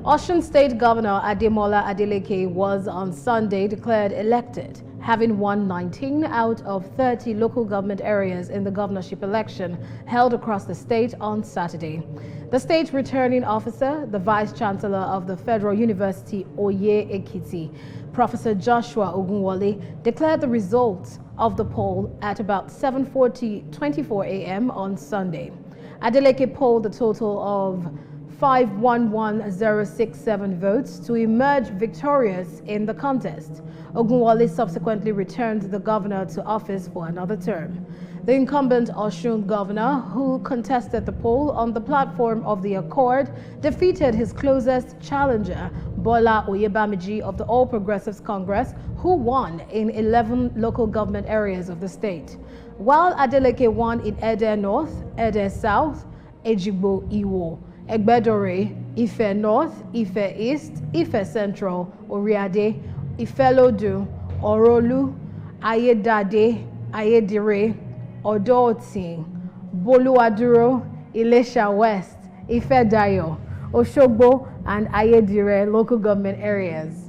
Osun State Governor Ademola Adeleke was on Sunday declared elected, having won 19 out of 30 local government areas in the governorship election held across the state on Saturday. The state returning officer, the Vice Chancellor of the Federal University Oye Ekiti, Professor Joshua Ogunwole, declared the results of the poll at about 7:24 a.m. on Sunday. Adeleke polled a total of 511,067 votes to emerge victorious in the contest. Ogunwole subsequently returned the governor to office for another term. The incumbent Osun governor, who contested the poll on the platform of the Accord, defeated his closest challenger, Bola Oyebamiji of the All Progressives Congress, who won in 11 local government areas of the state. While Adeleke won in Ede North, Ede South, Ejigbo Iwo, Egbedore, Ife North, Ife East, Ife Central, Oriade, Ifelodu, Orolu, Ayedade, Ayedire, Odooti, Boluwaduro, Ilesha West, Ifedayo, Oshogbo, and Ayedire local government areas.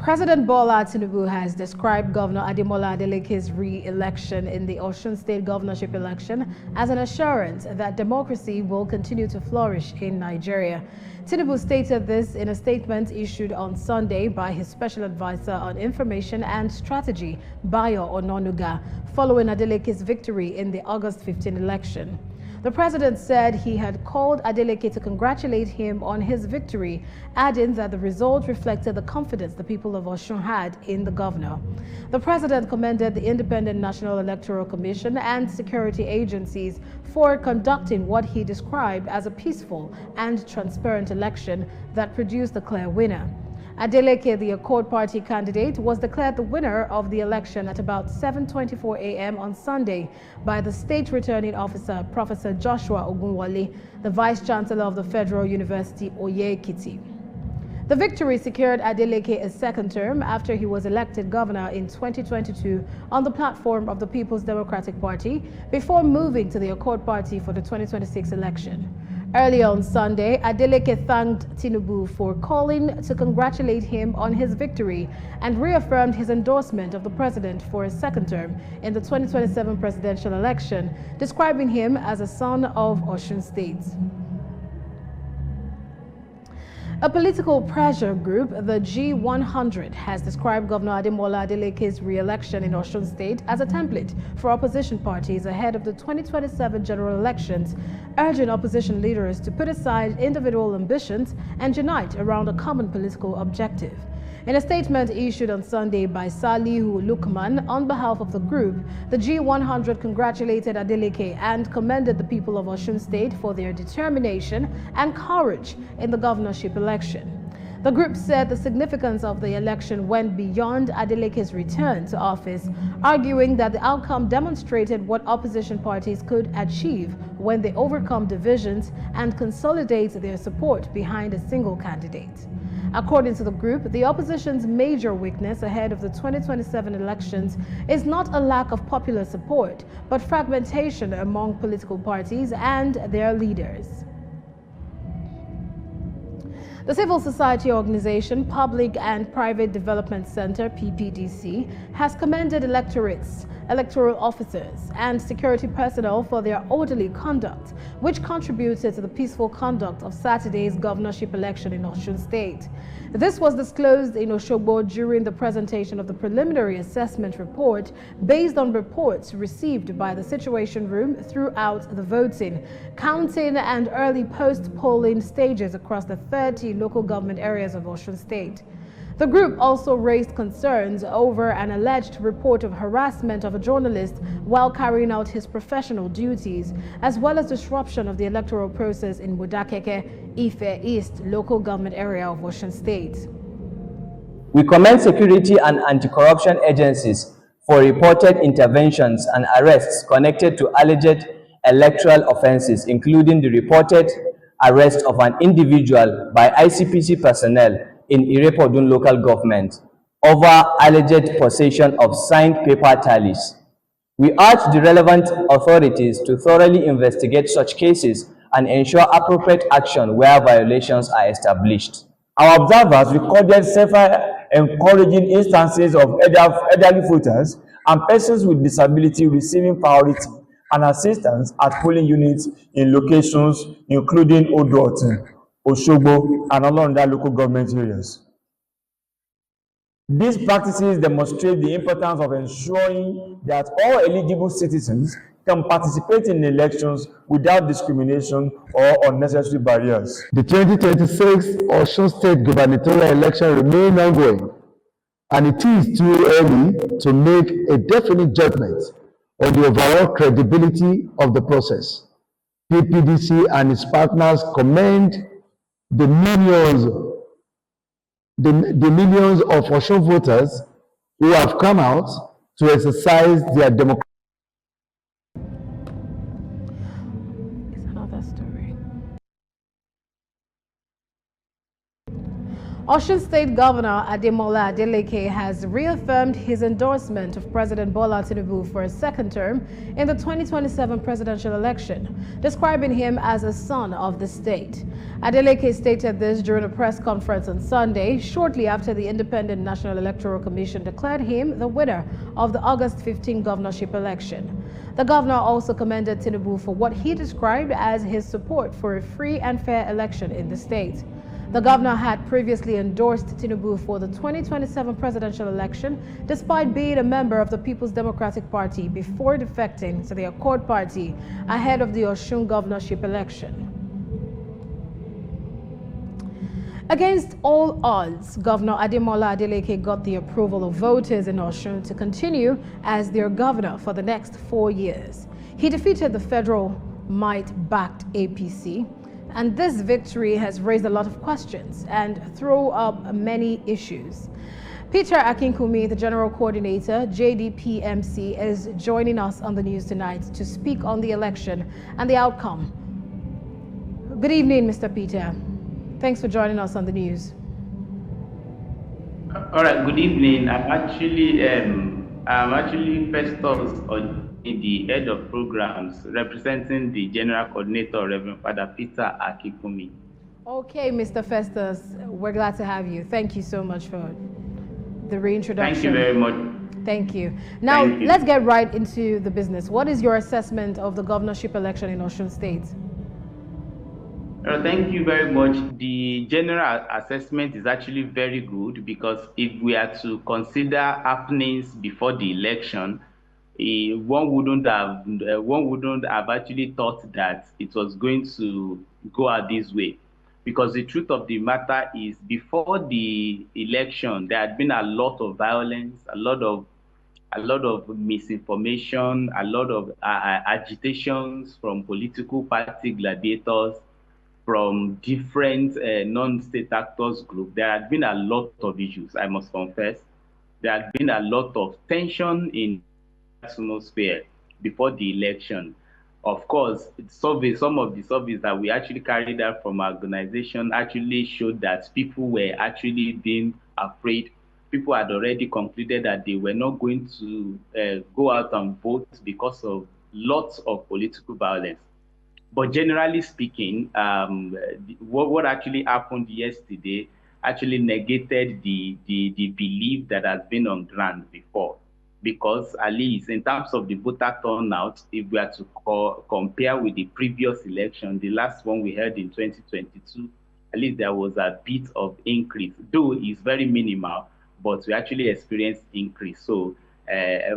President Bola Tinubu has described Governor Ademola Adeleke's re-election in the Osun State governorship election as an assurance that democracy will continue to flourish in Nigeria. Tinubu stated this in a statement issued on Sunday by his special advisor on information and strategy, Bayo Ononuga, following Adeleke's victory in the August 15 election. The president said he had called Adeleke to congratulate him on his victory, adding that the result reflected the confidence the people of Osun had in the governor. The president commended the Independent National Electoral Commission and security agencies for conducting what he described as a peaceful and transparent election that produced a clear winner. Adeleke, the Accord Party candidate, was declared the winner of the election at about 7:24 a.m. on Sunday by the state returning officer, Professor Joshua Ogunwole, the Vice Chancellor of the Federal University Oye Ekiti. The victory secured Adeleke a second term after he was elected governor in 2022 on the platform of the People's Democratic Party before moving to the Accord Party for the 2026 election. Earlier on Sunday, Adeleke thanked Tinubu for calling to congratulate him on his victory and reaffirmed his endorsement of the president for a second term in the 2027 presidential election, describing him as a son of Osun State. A political pressure group, the G100, has described Governor Ademola Adeleke's re-election in Osun State as a template for opposition parties ahead of the 2027 general elections, urging opposition leaders to put aside individual ambitions and unite around a common political objective. In a statement issued on Sunday by Salihu Lukman on behalf of the group, the G100 congratulated Adeleke and commended the people of Osun State for their determination and courage in the governorship election. The group said the significance of the election went beyond Adeleke's return to office, arguing that the outcome demonstrated what opposition parties could achieve when they overcome divisions and consolidate their support behind a single candidate. According to the group, the opposition's major weakness ahead of the 2027 elections is not a lack of popular support, but fragmentation among political parties and their leaders. The civil society organization Public and Private Development Center, PPDC, has commended electorates, electoral officers, and security personnel for their orderly conduct, which contributed to the peaceful conduct of Saturday's governorship election in Osun State. This was disclosed in Oshogbo during the presentation of the preliminary assessment report based on reports received by the Situation Room throughout the voting, counting, and early post-polling stages across the 30 local government areas of Osun State. The group also raised concerns over an alleged report of harassment of a journalist while carrying out his professional duties, as well as disruption of the electoral process in Budakeke, Ife East local government area of Osun State. We commend security and anti-corruption agencies for reported interventions and arrests connected to alleged electoral offenses, including the reported arrest of an individual by ICPC personnel in Irepodun local government over alleged possession of signed paper tallies. We urge the relevant authorities to thoroughly investigate such cases and ensure appropriate action where violations are established. Our observers recorded several encouraging instances of elderly voters and persons with disability receiving priority and assistance at polling units in locations including Osun, Osogbo, and Olonda local government areas. These practices demonstrate the importance of ensuring that all eligible citizens can participate in elections without discrimination or unnecessary barriers. The 2026 Osun State gubernatorial election remains ongoing, and it is too early to make a definite judgment on the overall credibility of the process. PPDC and its partners commend the millions of Osun voters who have come out to exercise their democratic. It's another story. Osun State Governor Ademola Adeleke has reaffirmed his endorsement of President Bola Tinubu for a second term in the 2027 presidential election, describing him as a son of the state. Adeleke stated this during a press conference on Sunday, shortly after the Independent National Electoral Commission declared him the winner of the August 15 governorship election. The governor also commended Tinubu for what he described as his support for a free and fair election in the state. The governor had previously endorsed Tinubu for the 2027 presidential election, despite being a member of the People's Democratic Party before defecting to the Accord Party ahead of the Osun governorship election. Against all odds, Governor Ademola Adeleke got the approval of voters in Osun to continue as their governor for the next 4 years. He defeated the federal might-backed APC, and this victory has raised a lot of questions and thrown up many issues. Peter Akinkumi, the General Coordinator, JDPMC, is joining us on the news tonight to speak on the election and the outcome. Good evening, Mr. Peter. Thanks for joining us on the news. All right, good evening. I'm actually Festus on the head of programs representing the General Coordinator, Reverend Father Peter Akikumi. Okay, Mr. Festus, we're glad to have you. Thank you so much for the reintroduction. Thank you very much. Thank you. Now, let's get right into the business. What is your assessment of the governorship election in Osun State? Thank you very much. The general assessment is actually very good, because if we are to consider happenings before the election, one wouldn't have actually thought that it was going to go out this way. Because the truth of the matter is, before the election, there had been a lot of violence, a lot of misinformation, a lot of agitations from political party gladiators, from different non-state actors group. There had been a lot of issues, I must confess. There had been a lot of tension in the atmosphere before the election. Of course, some of the surveys that we actually carried out from our organization actually showed that people were actually being afraid. People had already concluded that they were not going to go out and vote because of lots of political violence. But generally speaking, what actually happened yesterday actually negated the belief that has been on ground before. Because at least in terms of the voter turnout, if we are to compare with the previous election, the last one we had in 2022, at least there was a bit of increase, though it's very minimal, but we actually experienced increase. So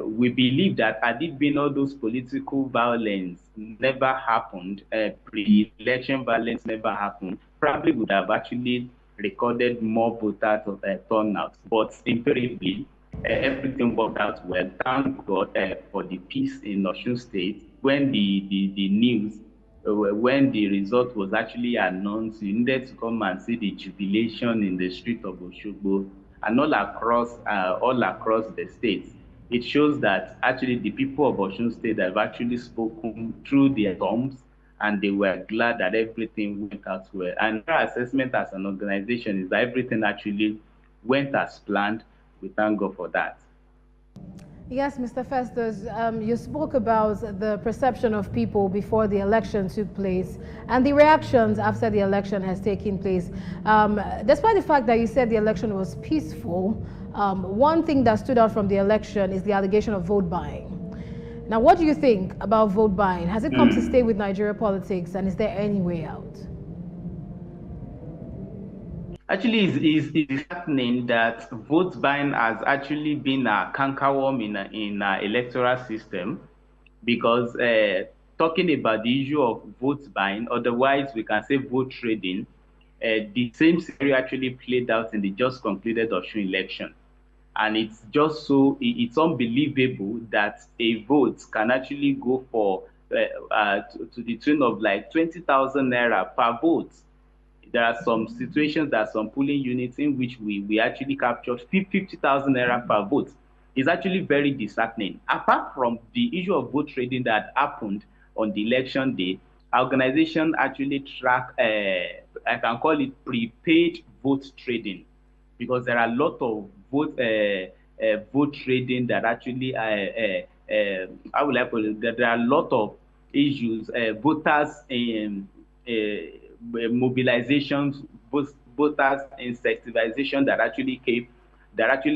we believe that had it been all those political violence never happened, pre-election violence never happened, probably would have actually recorded more voter turnout. But invariably, everything worked out well. Thank God for the peace in Osun State. When the news, when the result was actually announced, you needed to come and see the jubilation in the street of Osogbo and all across the states. It shows that actually the people of Osun State have actually spoken through their thumbs, and they were glad that everything went out well. And our assessment as an organization is that everything actually went as planned. We thank God for that. Yes, Mr. Festus, you spoke about the perception of people before the election took place and the reactions after the election has taken place. Despite the fact that you said the election was peaceful, one thing that stood out from the election is the allegation of vote buying. Now, what do you think about vote buying? Has it come to stay with Nigeria politics, and is there any way out? Actually, it's happening that vote buying has actually been a cankerworm in our electoral system because talking about the issue of vote buying, otherwise we can say vote trading, the same scenario actually played out in the just concluded Osun election. And it's just so, it's unbelievable that a vote can actually go for to the tune of like 20,000 naira per vote. There are some situations that some polling units in which we actually captured 50,000 naira per vote. It's actually very disheartening. Apart from the issue of vote trading that happened on the election day, our organization actually track, I can call it prepaid vote trading, because there are a lot of vote trading that actually how will I put it? There are a lot of issues, voters mobilizations, voters incentivization that actually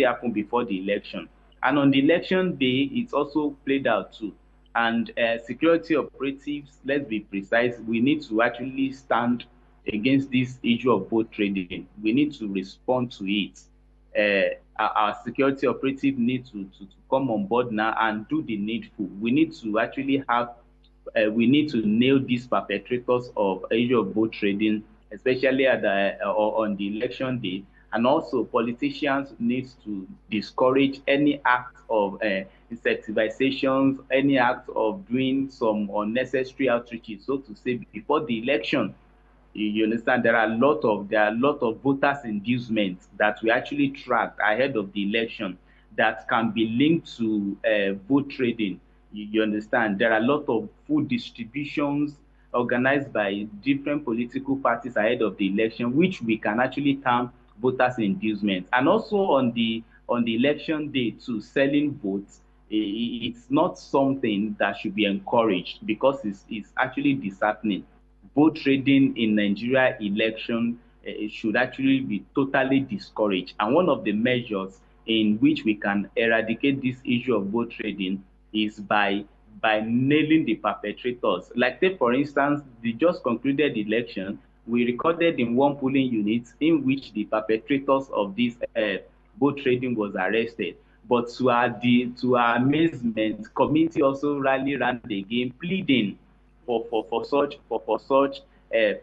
happened before the election. And on the election day, it's also played out too. And security operatives, let's be precise, we need to actually stand against this issue of vote trading. We need to respond to it. Our security operative need to come on board now and do the needful. We need to actually have we need to nail these perpetrators of issue of vote trading, especially at on the election day. And also, politicians need to discourage any act of incentivizations, any act of doing some unnecessary outreaches, so to say, before the election. You understand, there are a lot of voters inducements that we actually tracked ahead of the election that can be linked to vote trading. You understand, there are a lot of food distributions organized by different political parties ahead of the election, which we can actually term voters inducements. And also on the election day too, selling votes, it's not something that should be encouraged because it's actually disheartening. Vote trading in Nigeria election should actually be totally discouraged. And one of the measures in which we can eradicate this issue of vote trading is by nailing the perpetrators. Like take for instance, the just concluded election, we recorded in one polling unit in which the perpetrators of this vote trading was arrested. But to our amazement, community also rallied around the game, pleading for such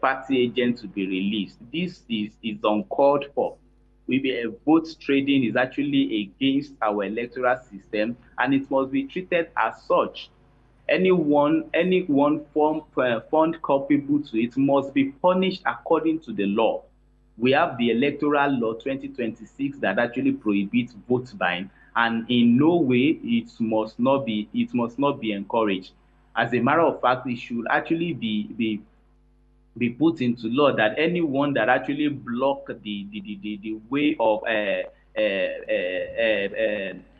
party agent to be released. This is uncalled for. Vote trading is actually against our electoral system, and it must be treated as such. Anyone found culpable to it must be punished according to the law. We have the electoral law 2026 that actually prohibits vote buying, and in no way it must not be encouraged. As a matter of fact, it should actually be put into law that anyone that actually block the way of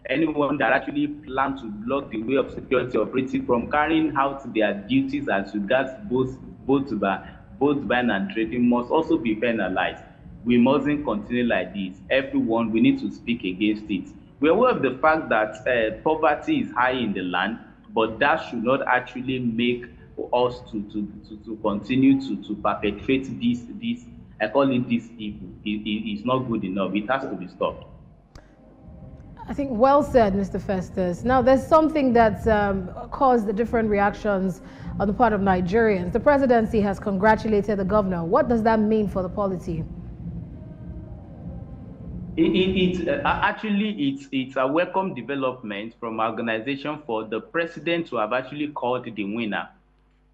anyone that actually plan to block the way of security operative from carrying out their duties as regards both buying and trading must also be penalized. We mustn't continue like this. Everyone, we need to speak against it. We are aware of the fact that poverty is high in the land, but that should not actually make us to continue to perpetrate this I call it this evil. It's not good enough. It has to be stopped. I think well said, Mr. Festus. Now, there's something that's caused different reactions on the part of Nigerians. The presidency has congratulated the governor. What does that mean for the polity? It's a welcome development from our organization for the president to have actually called the winner.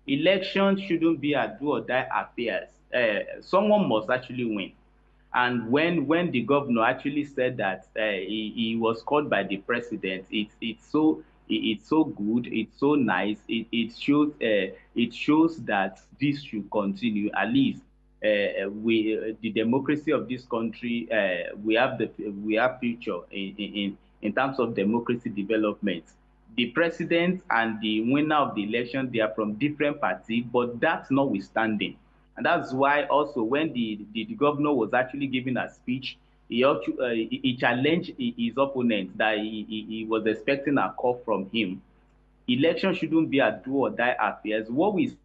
Elections shouldn't be a do or die affairs. Someone must actually win. And when the governor actually said that he was called by the president, it's so good, it's so nice. It shows that this should continue. At least we the democracy of this country, we have future in terms of democracy development. The president and the winner of the election, they are from different parties, but that's notwithstanding. And that's why also when the governor was actually giving a speech, he challenged his opponent that he was expecting a call from him. Election shouldn't be a do or die affairs. What we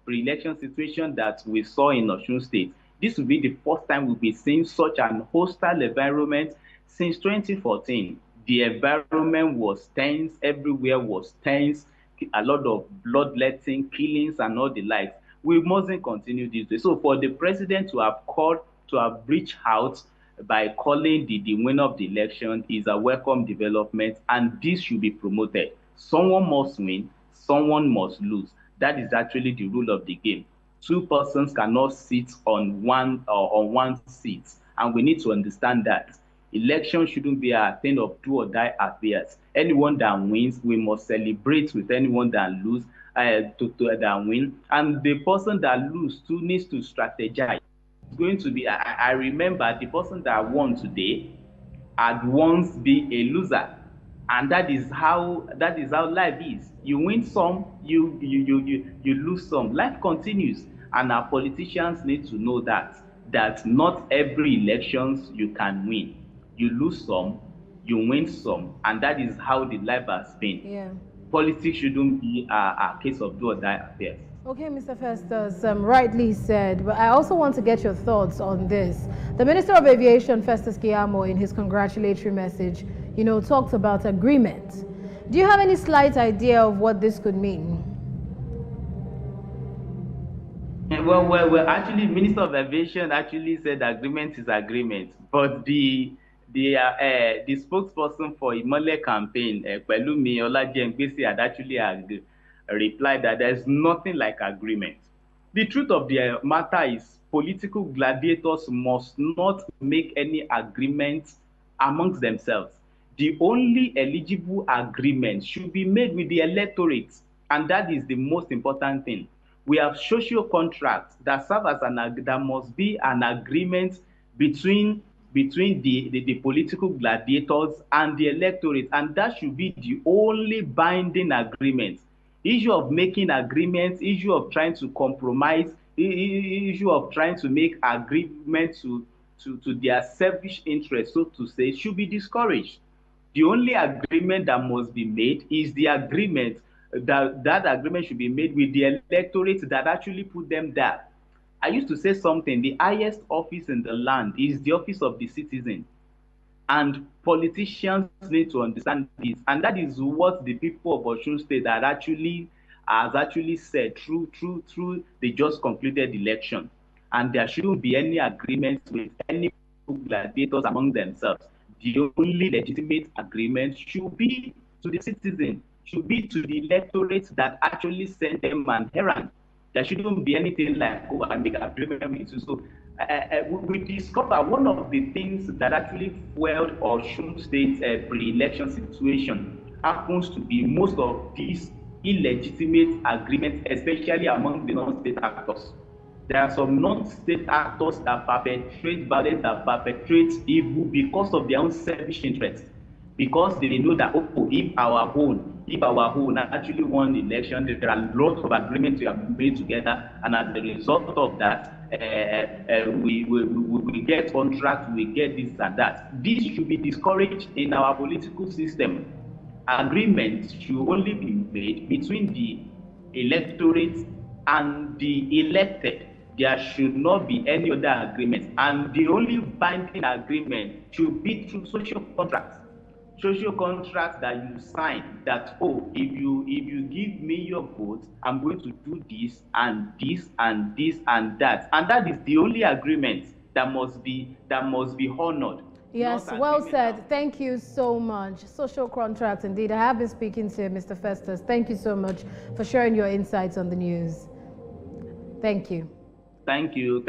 pre-election situation that we saw in Osun State, this will be the first time we'll be seeing such an hostile environment since 2014. The environment was tense, everywhere was tense, a lot of bloodletting, killings, and all the likes. We mustn't continue this way. So for the president to have called, to have reached out by calling the winner of the election is a welcome development, and this should be promoted. Someone must win, someone must lose. That is actually the rule of the game. Two persons cannot sit on one seat, and we need to understand that. Election shouldn't be a thing of do or die affairs. Anyone that wins, we must celebrate with anyone that lose that win, and the person that lose too needs to strategize. It's going to be, I remember the person that won today had once been a loser, and that is how life is. You win some, you lose some. Life continues, and our politicians need to know that not every elections you can win. You lose some, you win some, and that is how the life has been. Yeah. Politics shouldn't be a case of do or die affairs. Okay, Mr. Festus, rightly said, but I also want to get your thoughts on this. The Minister of Aviation, Festus Keyamo, in his congratulatory message, talked about agreement. Do you have any slight idea of what this could mean? Well, actually, Minister of Aviation actually said agreement is agreement, but the spokesperson for Imole campaign, Pelumi Olajengbesi, had actually replied that there's nothing like agreement. The truth of the matter is political gladiators must not make any agreements amongst themselves. The only eligible agreement should be made with the electorate, and that is the most important thing. We have social contracts that serve as there must be an agreement between the political gladiators and the electorate, and that should be the only binding agreement. Issue of making agreements, issue of trying to compromise, issue of trying to make agreements to their selfish interests, so to say, should be discouraged. The only agreement that must be made is the agreement that agreement should be made with the electorate that actually put them there. I used to say something, the highest office in the land is the office of the citizen. And politicians need to understand this. And that is what the people of Osun State has actually said through the just concluded election. And there shouldn't be any agreements with any gladiators among themselves. The only legitimate agreement should be to the citizen, should be to the electorate that actually sent them an errand. There shouldn't be anything like go and make an agreement with you. So we discover one of the things that actually fueled Osun State's pre-election situation happens to be most of these illegitimate agreements, especially among the non-state actors. There are some non-state actors that perpetrate violence, that perpetrate evil because of their own selfish interests. Because they know that, if our own actually won the election, there are lots of agreements we have made together, and as a result of that, we get contracts, we get this and that. This should be discouraged in our political system. Agreements should only be made between the electorate and the elected. There should not be any other agreement, and the only binding agreement should be through social contracts. Social contracts that you sign, that if you give me your vote, I'm going to do this and this and this and that, and that is the only agreement that must be honored. Yes, well said. Thank you so much. Social contracts, indeed. I have been speaking to Mr. Festus. Thank you so much for sharing your insights on the news. Thank you. Thank you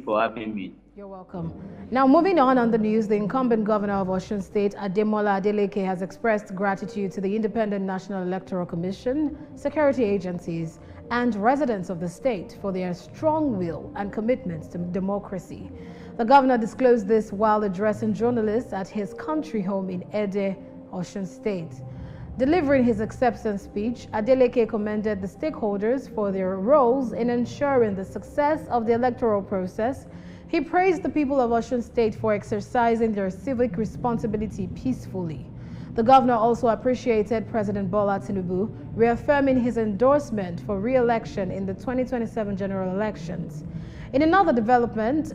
for having me. You're welcome. Now, moving on the news, the incumbent governor of Osun State, Ademola Adeleke, has expressed gratitude to the Independent National Electoral Commission, security agencies, and residents of the state for their strong will and commitment to democracy. The governor disclosed this while addressing journalists at his country home in Ede, Osun State. Delivering his acceptance speech, Adeleke commended the stakeholders for their roles in ensuring the success of the electoral process. He praised the people of Osun State for exercising their civic responsibility peacefully. The governor also appreciated President Bola Tinubu, reaffirming his endorsement for re-election in the 2027 general elections. In another development,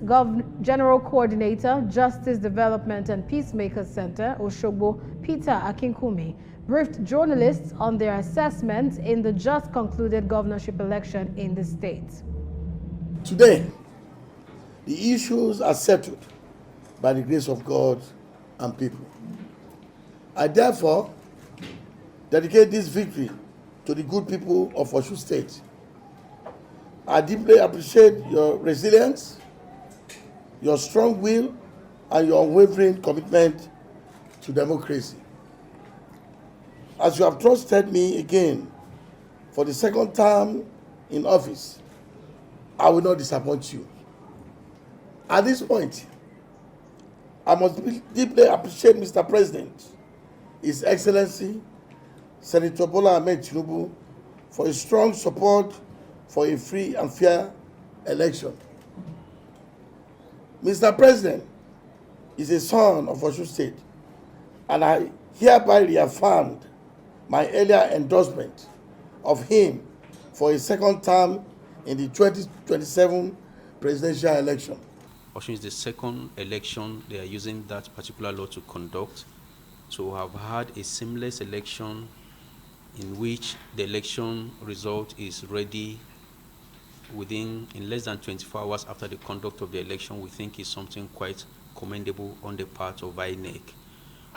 General Coordinator, Justice Development and Peacemakers Center, Osogbo, Peter Akinkumi, briefed journalists on their assessment in the just concluded governorship election in the state. Today, the issues are settled by the grace of God and people. I therefore dedicate this victory to the good people of Osun State. I deeply appreciate your resilience, your strong will, and your unwavering commitment to democracy. As you have trusted me again for the second term in office, I will not disappoint you. At this point, I must deeply appreciate Mr. President, His Excellency, Senator Bola Ahmed Tinubu, for his strong support for a free and fair election. Mr. President is a son of Osun State, and I hereby reaffirmed my earlier endorsement of him for a second term in the 2027 presidential election. Osun is the second election they are using that particular law to conduct. To have had a seamless election in which the election result is ready in less than 24 hours after the conduct of the election, we think is something quite commendable on the part of INEC.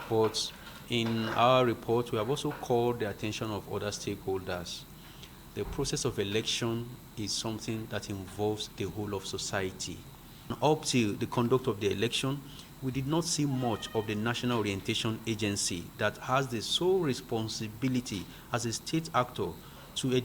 But in our report, we have also called the attention of other stakeholders. The process of election is something that involves the whole of society. Up till the conduct of the election, we did not see much of the National Orientation Agency that has the sole responsibility as a state actor to